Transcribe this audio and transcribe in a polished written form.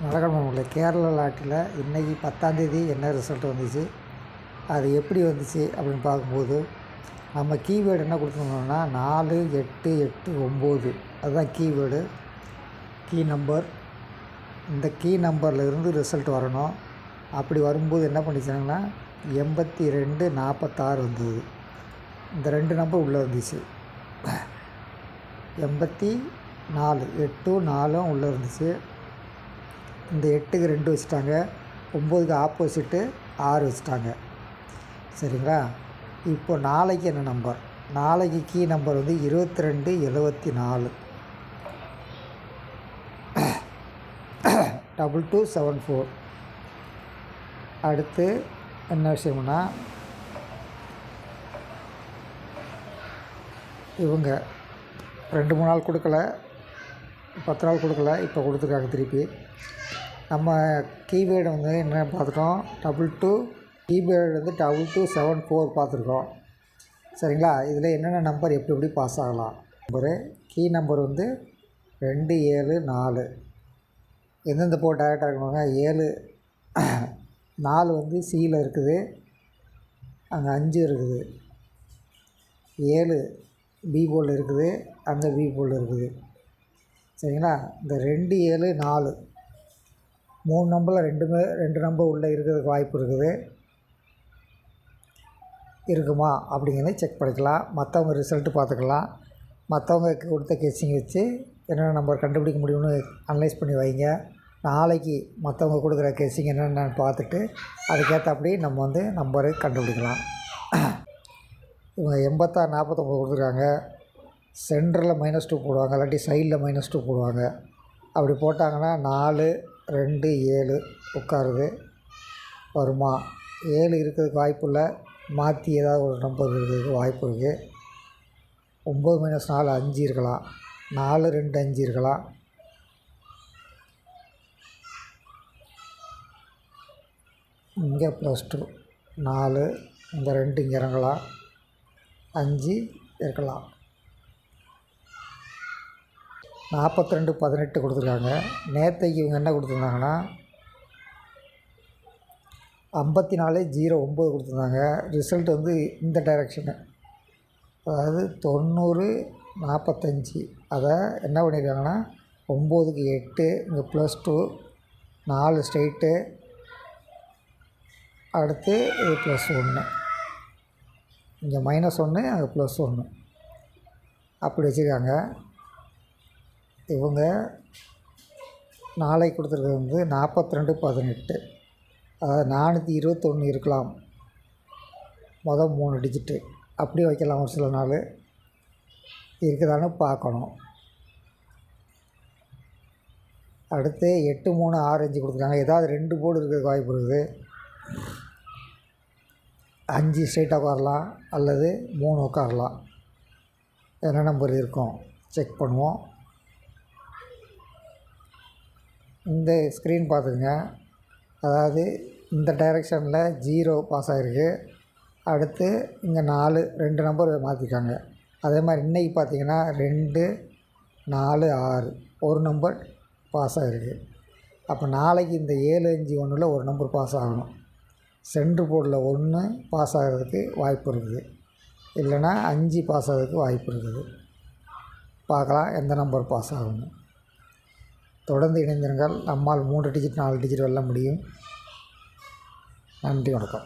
நடக்கணும். கேரளா லாட்டில் இன்றைக்கி 10ஆந்தேதி என்ன ரிசல்ட் வந்துச்சு, அது எப்படி வந்துச்சு அப்படின்னு பார்க்கும்போது நம்ம கீவேர்டு என்ன கொடுத்துருந்தோம்னா 4, 8, 8, 9 அதுதான் கீவேர்டு, கீ நம்பர். இந்த கீ நம்பரில் இருந்து ரிசல்ட் வரணும். அப்படி வரும்போது என்ன பண்ணிச்சாங்கன்னா 82, 46 வந்தது. இந்த 2 நம்பர் உள்ளே வந்துச்சு. 84, 8, 4 உள்ளே இருந்துச்சு. இந்த 8க்கு 2 வச்சுட்டாங்க, 9க்கு ஆப்போசிட்டு 6 வச்சுட்டாங்க. சரிங்களா? இப்போ நாளைக்கு என்ன நம்பர்? நாளைக்கு கீ நம்பர் வந்து 22, 74 2274. அடுத்து என்ன விஷயம்னா, இவங்க 2-3 நாள் கொடுக்கல, 10 நாள் கொடுக்கல, இப்போ கொடுத்துருக்காங்க திருப்பி. நம்ம கீவேர்டு வந்து என்ன பார்த்துட்டோம், 22, கீவேர்டு வந்து 2274 பார்த்துருக்கோம். சரிங்களா? இதில் என்னென்ன நம்பர் எப்படி பாஸ் ஆகலாம் நம்பரு. கீ நம்பர் வந்து 2, 7, 4 எந்தெந்த போர்டு டேரெக்டாக இருக்கணுங்க. 7, 4 வந்து சியில் இருக்குது, அங்கே 5 இருக்குது. 7 பி போர்டில் இருக்குது, அங்கே பி போர்டில் இருக்குது. சரிங்களா? இந்த 2, 7, 4 3 நம்பரில் 2 நம்பர் உள்ளே இருக்கிறதுக்கு வாய்ப்பு இருக்குது. இருக்குமா அப்படிங்கிறத செக் பண்ணிக்கலாம். மற்றவங்க ரிசல்ட்டு பார்த்துக்கலாம். மற்றவங்க கொடுத்த கெஸ்ஸிங் வச்சு என்னென்ன நம்பர் கண்டுபிடிக்க முடியும்னு அனலைஸ் பண்ணி வைங்க. நாளைக்கு மற்றவங்க கொடுக்குற கெஸ்ஸிங் என்னென்னு பார்த்துட்டு அதுக்கேற்றபடி நம்ம வந்து நம்பரு கண்டுபிடிக்கலாம். இவங்க 86, 49 கொடுத்துருக்காங்க. சென்டரில் -2 போடுவாங்க, இல்லாட்டி சைடில் -2 போடுவாங்க. அப்படி போட்டாங்கன்னா 4, 2, 7 உட்காருது. வருமா? 7 இருக்கிறதுக்கு வாய்ப்பு இல்லை, மாற்றி ஏதாவது ஒரு நம்பர் இருக்கிறதுக்கு வாய்ப்பு இருக்குது. 9 - 4 5 இருக்கலாம், 4, 2, 5 இருக்கலாம். இங்கே +2 4, இந்த 2 இங்கே இறங்கலாம், 5 இருக்கலாம். 42, 18 கொடுத்துருக்காங்க. நேற்றைக்கு இவங்க என்ன கொடுத்துருந்தாங்கன்னா 54, 09 கொடுத்துருந்தாங்க. ரிசல்ட் வந்து இந்த டைரெக்ஷனு, அதாவது 90, 45. அதை என்ன பண்ணியிருக்காங்கன்னா 9க்கு 8, இங்கே +2, 4 ஸ்ட்ரெயிட்டு, அடுத்து இது +1, இங்கே -1, அங்கே +1 அப்படி வச்சுருக்காங்க. இவங்க நாளைக்கு கொடுத்துருக்கிறது வந்து 42, 18, அதாவது 421 இருக்கலாம். மொதல் 3 டிஜிட்டு அப்படியே வைக்கலாம். ஒரு சில நாள் இருக்குதான்னு பார்க்கணும். அடுத்து 8, 3, 6, 5 கொடுத்துருக்காங்க. ஏதாவது 2 போர்டு இருக்கிறதுக்கு வாய்ப்பு இருக்குது. 5 ஸ்ட்ரைட்டாக உட்காரலாம், அல்லது 3 உட்காரலாம். என்ன நம்பர் இருக்கும் செக் பண்ணுவோம். இந்த ஸ்க்ரீன் பார்த்துக்குங்க. அதாவது இந்த டைரெக்ஷனில் 0 பாஸ் ஆகிருக்கு. அடுத்து இங்கே 4, 2 நம்பர் மாற்றிருக்காங்க. அதே மாதிரி இன்றைக்கி பார்த்திங்கன்னா 2, 4, 6 ஒரு நம்பர் பாஸ் ஆகிருக்கு. அப்போ நாளைக்கு இந்த 7, 5, 1ல் ஒரு நம்பர் பாஸ் ஆகணும். சென்ட்ரு போர்டில் 1 பாஸ் ஆகிறதுக்கு வாய்ப்பு இருக்குது, இல்லைன்னா 5 பாஸ் ஆகிறதுக்கு வாய்ப்பு இருக்குது. பார்க்கலாம் எந்த நம்பர் பாஸ் ஆகணும். தொடர்ந்து இணைந்திருங்கள். நம்மால் 3 டிஜிட் 4 டிஜிட் வெல்ல முடியும். நன்றி, வணக்கம்.